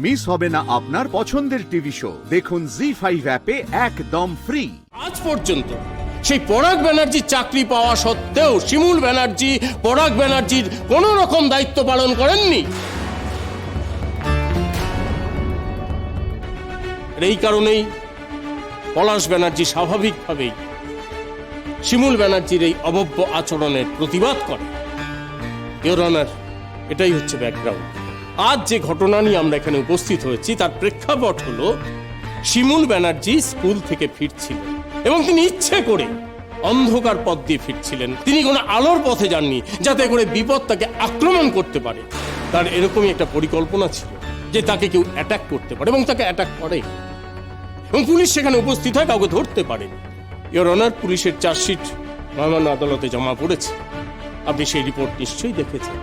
Miss হবে না আপনার পছন্দের টিভি শো। দেখুন জি5 অ্যাপে একদম ফ্রি। আজ পর্যন্ত সেই পরাগ ব্যানার্জির চাকরি পাওয়া সত্ত্বেও শিমুল ব্যানার্জি পরাগ ব্যানার্জির কোনো রকম দায়িত্ব পালন করেননি। এই কারণেই পলাশ ব্যানার্জি স্বাভাবিকভাবেই শিমুল ব্যানার্জির এই অভব্য আচরণের প্রতিবাদ করে। ইওর অনার, এটাই হচ্ছে ব্যাকগ্রাউন্ড। আজ যে ঘটনা নিয়ে আমরা এখানে উপস্থিত হয়েছি তার প্রেক্ষাপট হলো শিমুল ব্যানার্জি স্কুল থেকে ফিরছিলেন এবং তিনি ইচ্ছে করে অন্ধকার পথ দিয়ে ফিরছিলেন। তিনি কোনো আলোর পথে যাননি যাতে করে বিপদ তাকে আক্রমণ করতে পারে। তার এরকমই একটা পরিকল্পনা ছিল যে তাকে কেউ অ্যাটাক করতে পারে এবং তাকে অ্যাটাক করে এবং পুলিশ সেখানে উপস্থিত হয়, কাউকে ধরতে পারে। ইওর অনার, পুলিশের চার্জশিট মহামান্য আদালতে জমা পড়েছে। আপনি সেই রিপোর্ট নিশ্চয়ই দেখেছেন।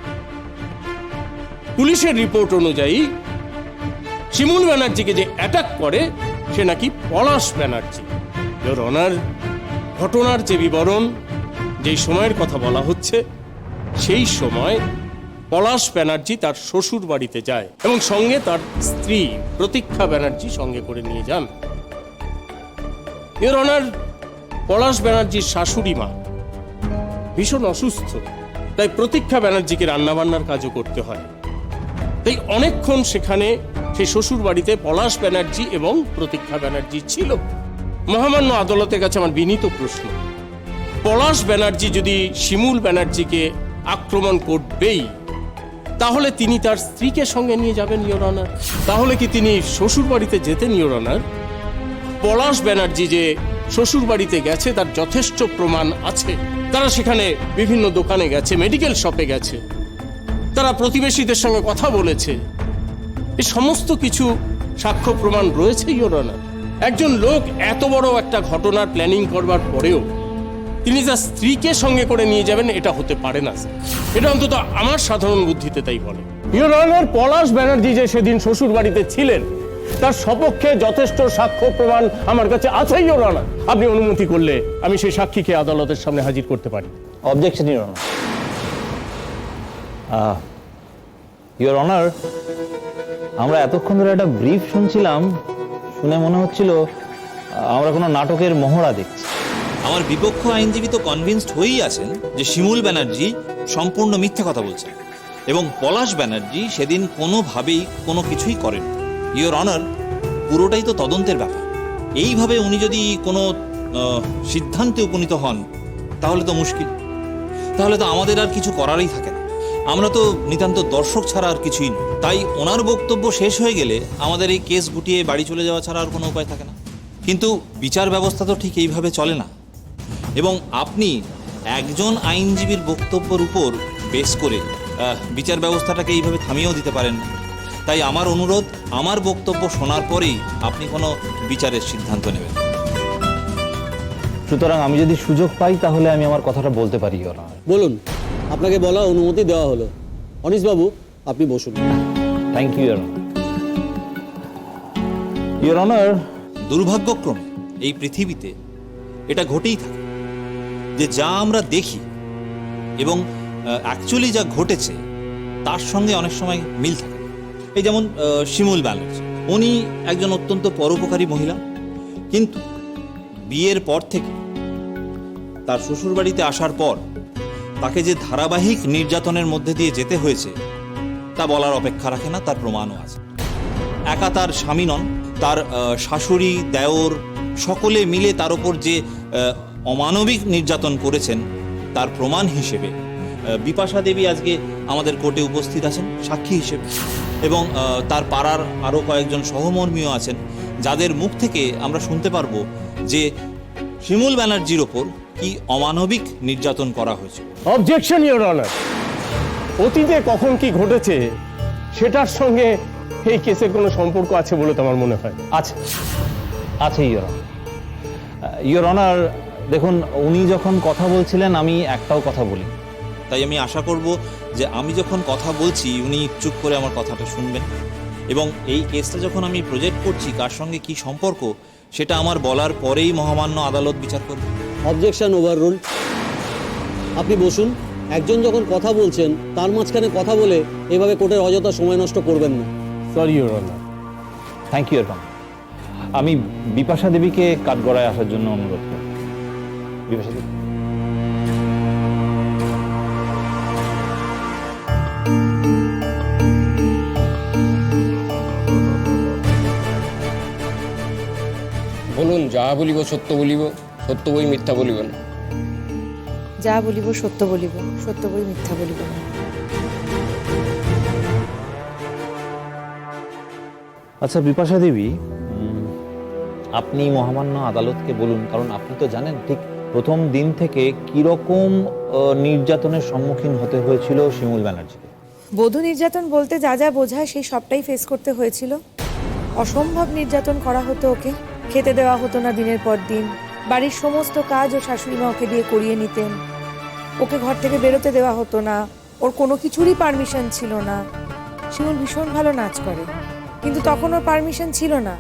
পুলিশের রিপোর্ট অনুযায়ী শিমুল ব্যানার্জিকে যে অ্যাটাক করে সে নাকি পলাশ ব্যানার্জি। ইওর অনার, ঘটনার যে বিবরণ, যেই সময়ের কথা বলা হচ্ছে, সেই সময় পলাশ ব্যানার্জি তার শ্বশুর বাড়িতে যায় এবং সঙ্গে তার স্ত্রী প্রতীক্ষা ব্যানার্জি সঙ্গে করে নিয়ে যান। ইওর অনার, পলাশ ব্যানার্জির শাশুড়ি মা ভীষণ অসুস্থ, তাই প্রতীক্ষা ব্যানার্জিকে রান্নাবান্নার কাজও করতে হয়। তাই অনেকক্ষণ সেখানে সেই শ্বশুর বাড়িতে পলাশ ব্যানার্জি এবং প্রতীক্ষা ব্যানার্জি ছিল। মহামান্য আদালতের কাছে আমার বিনীত প্রশ্ন, পলাশ ব্যানার্জি যদি শিমুল ব্যানার্জিকে আক্রমণ করবেই, তাহলে তিনি তার স্ত্রীকে সঙ্গে নিয়ে যাবেন ইওর অনার? তাহলে কি তিনি শ্বশুর বাড়িতে যেতেন ইওর অনার? পলাশ ব্যানার্জি যে শ্বশুর বাড়িতে গেছে তার যথেষ্ট প্রমাণ আছে। তারা সেখানে বিভিন্ন দোকানে গেছে, মেডিকেল শপে গেছে, তারা প্রতিবেশীদের সঙ্গে কথা বলেছে। এই সমস্ত কিছু সাক্ষ্য প্রমাণ রয়েছে ইওর অনার। একজন লোক এত বড় একটা ঘটনার প্ল্যানিং করবার পরেও তিনি তার স্ত্রীকে সঙ্গে করে নিয়ে যাবেন, এটা হতে পারে না স্যার। এটা অন্তত আমার সাধারণ বুদ্ধিতে তাই বলে। ইওর অনার, পলাশ ব্যানার্জি যে সেদিন শ্বশুর বাড়িতে ছিলেন তার সপক্ষে যথেষ্ট সাক্ষ্য প্রমাণ আমার কাছে আছে ইওর অনার। আপনি অনুমতি করলে আমি সেই সাক্ষীকে আদালতের সামনে হাজির করতে পারি। Objection your honour. Your honour, আমরা এতক্ষণ ধরে একটা ব্রিফ শুনছিলাম, শুনে মনে হচ্ছিল আমরা কোনো নাটকের মহড়া দেখছি। আমার বিপক্ষ আইনজীবী তো কনভিন্সড হয়েই আছেন যে শিমুল ব্যানার্জি সম্পূর্ণ মিথ্যে কথা বলছেন এবং পলাশ ব্যানার্জি সেদিন কোনোভাবেই কোনো কিছুই করেন। ইওর অনার, পুরোটাই তো তদন্তের ব্যাপার। এইভাবে উনি যদি কোনো সিদ্ধান্তে উপনীত হন তাহলে তো মুশকিল, তাহলে তো আমাদের আর কিছু করারই থাকে না। আমরা তো নিতান্ত দর্শক ছাড়া আর কিছুই নই। তাই ওনার বক্তব্য শেষ হয়ে গেলে আমাদের এই কেস গুটিয়ে বাড়ি চলে যাওয়া ছাড়া আর কোনো উপায় থাকে না। কিন্তু বিচার ব্যবস্থা তো ঠিক এইভাবে চলে না এবং আপনি একজন আইনজীবীর বক্তব্যের উপর বেস করে বিচার ব্যবস্থাটাকে এইভাবে থামিয়েও দিতে পারেন না। তাই আমার অনুরোধ, আমার বক্তব্য শোনার পরেই আপনি কোনো বিচারের সিদ্ধান্ত নেবেন। সুতরাং আমি যদি সুযোগ পাই তাহলে আমি আমার কথাটা বলতে পারি ইওর অনার। বলুন, আপনাকে বলা অনুমতি দেওয়া হলো। অনিশবাবু, আপনি বসুন। Thank you your honour. Your honour, দুর্ভাগ্যক্রমে এই পৃথিবীতে এটা ঘটেই থাকে যে যা আমরা দেখি এবং অ্যাকচুয়ালি যা ঘটেছে তার সঙ্গে অনেক সময় মিল থাকে। এই যেমন শিমুল ব্যানার্জি, উনি একজন অত্যন্ত পরোপকারী মহিলা, কিন্তু বিয়ের পর থেকে তার শ্বশুরবাড়িতে আসার পর তাকে যে ধারাবাহিক নির্যাতনের মধ্যে দিয়ে যেতে হয়েছে তা বলার অপেক্ষা রাখে না। তার প্রমাণও আছে। একা তার স্বামী নন, তার শাশুড়ি, দেওর সকলে মিলে তার উপর যে অমানবিক নির্যাতন করেছেন তার প্রমাণ হিসেবে বিপাশা দেবী আজকে আমাদের কোর্টে উপস্থিত আছেন সাক্ষী হিসেবে, এবং তার পাড়ার আরও কয়েকজন সহমর্মীও আছেন যাদের মুখ থেকে আমরা শুনতে পারবো যে শিমুল ব্যানার্জির ওপর কি অমানবিক নির্যাতন করা হয়েছে। Objection your honour. অতীতে কখন কি ঘটেছে সেটার সঙ্গে এই কেসের কোনো সম্পর্ক আছে বলে তো আমার মনে হয়। আছে আছে ইওর অনার। ইওর অনার, দেখুন, উনি যখন কথা বলছিলেন আমি একটাও কথা বলি। তাই আমি আশা করব যে আমি যখন কথা বলছি উনি চুপ করে আমার কথাটা শুনবেন এবং এই কেসটা যখন আমি প্রজেক্ট করছি কার সঙ্গে কি সম্পর্ক সেটা আমার বলার পরেই মহামান্য আদালত বিচার করবে। Objection overruled. আপনি বসুন। একজন যখন কথা বলছেন তার মাঝখানে কথা বলে এভাবে কোর্টের অযথা সময় নষ্ট করবেন না। Sorry your honour. Thank you এরকম। আমি বিপাশা দেবীকে কাঠগড়ায় আসার জন্য অনুরোধ করব। বিপাশা দেবী। বলুন, যাহা বলিব সত্য বলিব, সত্য বই মিথ্যা বলিব না। যা বলিব সত্য বলিব, সত্য বই মিথ্যা বলিব না। আচ্ছা বিপাশা দেবী, আপনি মহামান্য আদালতকে বলুন, কারণ আপনি তো জানেন ঠিক প্রথম দিন থেকে কিরকম নির্যাতনের সম্মুখীন হতে হয়েছিল শিমুল ব্যানার্জিকে। বধূ নির্যাতন বলতে যা যা বোঝায় সেই সবটাই ফেস করতে হয়েছিল। অসম্ভব নির্যাতন করা হতো ওকে, খেতে দেওয়া হতো না দিনের পর দিন, বাড়ির সমস্ত কাজ ও শাশুড়ি মা ওকে দিয়ে করিয়ে নিতেন, ওকে ঘর থেকে বেরোতে দেওয়া হতো না, ওর কোনো কিছুরই পারমিশন ছিল না। শিমুল ভীষণ ভালো নাচ করে, কিন্তু তখন ওর পারমিশন ছিল না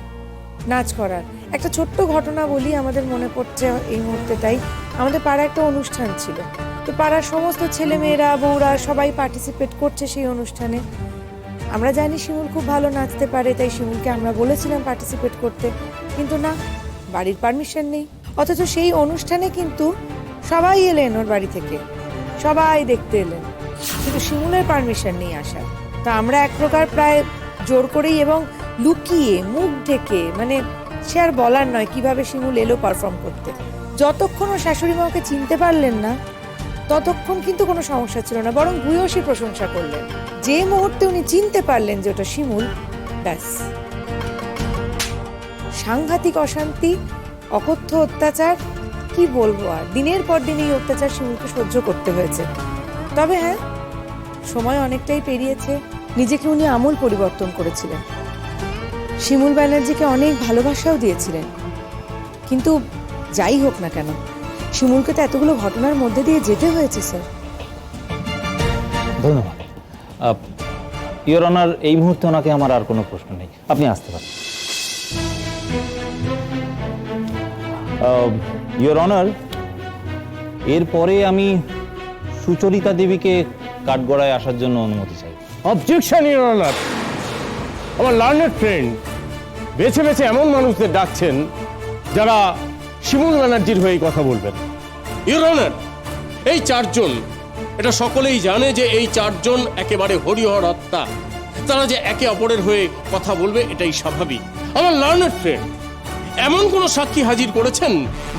নাচ করার। একটা ছোট্ট ঘটনা বলি, আমাদের মনে পড়ছে এই মুহূর্তে, তাই আমাদের পাড়ায় একটা অনুষ্ঠান ছিল, তো পাড়ার সমস্ত ছেলে মেয়েরা বউরা সবাই পার্টিসিপেট করছে সেই অনুষ্ঠানে। আমরা জানি শিমুল খুব ভালো নাচতে পারে, তাই শিমুলকে আমরা বলেছিলাম পার্টিসিপেট করতে, কিন্তু না, বাড়ির পারমিশন নেই। অথচ সেই অনুষ্ঠানে কিন্তু সবাই এলেন ওর বাড়ি থেকে, সবাই দেখতে এলেন, কিন্তু শিমুলের পারমিশন নেই আসার। তা আমরা এক প্রকার প্রায় জোর করেই এবং লুকিয়ে মুখ ঢেকে, মানে সে আর বলার নয় কিভাবে শিমুল এলো পারফর্ম করতে। যতক্ষণ ও শাশুড়ি মা ওকে চিনতে পারলেন না ততক্ষণ কিন্তু কোনো সমস্যা ছিল না, বরং ভূয়সী প্রশংসা করলেন। যে মুহূর্তে উনি চিনতে পারলেন যে ওটা শিমুল, ব্যাস সাংঘাতিক অশান্তি, অকথ্য অত্যাচার, কি বলবো আর। দিনের পর দিন এই অত্যাচার শিমুলকে সহ্য করতে হয়েছে। তবে হ্যাঁ, সময় অনেকটাই পেরিয়েছে, নিজেকে উনি আমূল পরিবর্তন করেছিলেন, শিমুল ব্যানার্জিকে অনেক ভালোবাসাও দিয়েছিলেন। কিন্তু যাই হোক না কেন, শিমুলকে তো এতগুলো ঘটনার মধ্যে দিয়ে যেতে হয়েছে স্যার। ধন্যবাদ ইওর অনার। এই মুহূর্তে ওনাকে আমার আর কোনো প্রশ্ন নেই, আপনি আসতে পারেন। ইওর অনার, এরপরে আমি সুচরিতা দেবীকে কাঠগড়ায় আসার জন্য অনুমতি চাই। Objection your honour. আমার লার্নেড ফ্রেন্ড বেছে বেছে এমন মানুষদের ডাকছেন যারা শিমুল ব্যানার্জির হয়ে কথা বলবেন। ইওর অনার, এই চারজন, এটা সকলেই জানে যে এই চারজন একেবারে হরিহর আত্মা, তারা যে একে অপরের হয়ে কথা বলবে এটাই স্বাভাবিক। আমার লার্নেড ফ্রেন্ড এমন কোন সাক্ষী হাজির করেছেন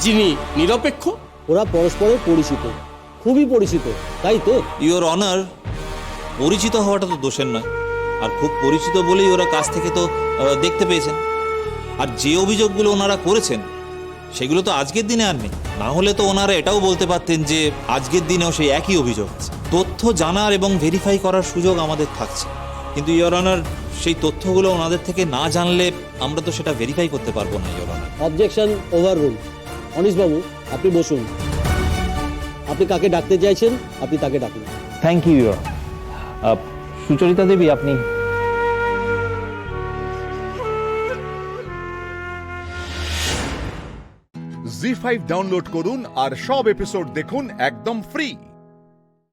যিনি নিরপেক্ষ? ওরা পরস্পরের পরিচিত, খুবই পরিচিত, তাই তো? ইওর অনার, পরিচিত হওয়াটা তো দোষের নয়, আর খুব পরিচিত বলেই ওরা কাছ থেকে তো দেখতে পেয়েছেন। আর যে অভিযোগগুলো ওনারা করেছেন সেগুলো তো আজকের দিনে আর নেই, না হলে তো ওনারা এটাও বলতে পারতেন যে আজকের দিনেও সেই একই অভিযোগ আছে। তথ্য জানার এবং ভেরিফাই করার সুযোগ আমাদের থাকছে, কিন্তু ইওর অনার সেই তথ্যগুলো ওনাদের থেকে না জানলে আমরা তো সেটা ভেরিফাই করতে পারবো না your honour. Objection over rule. অনিশবাবু, আপনি বসুন। আপনি কাকে ডাকতে চাইছেন আপনি তাকে ডাকুন। Thank you your Sucharita Devi, আপনি। জি5 ডাউনলোড করুন আর সব এপিসোড দেখুন একদম ফ্রি।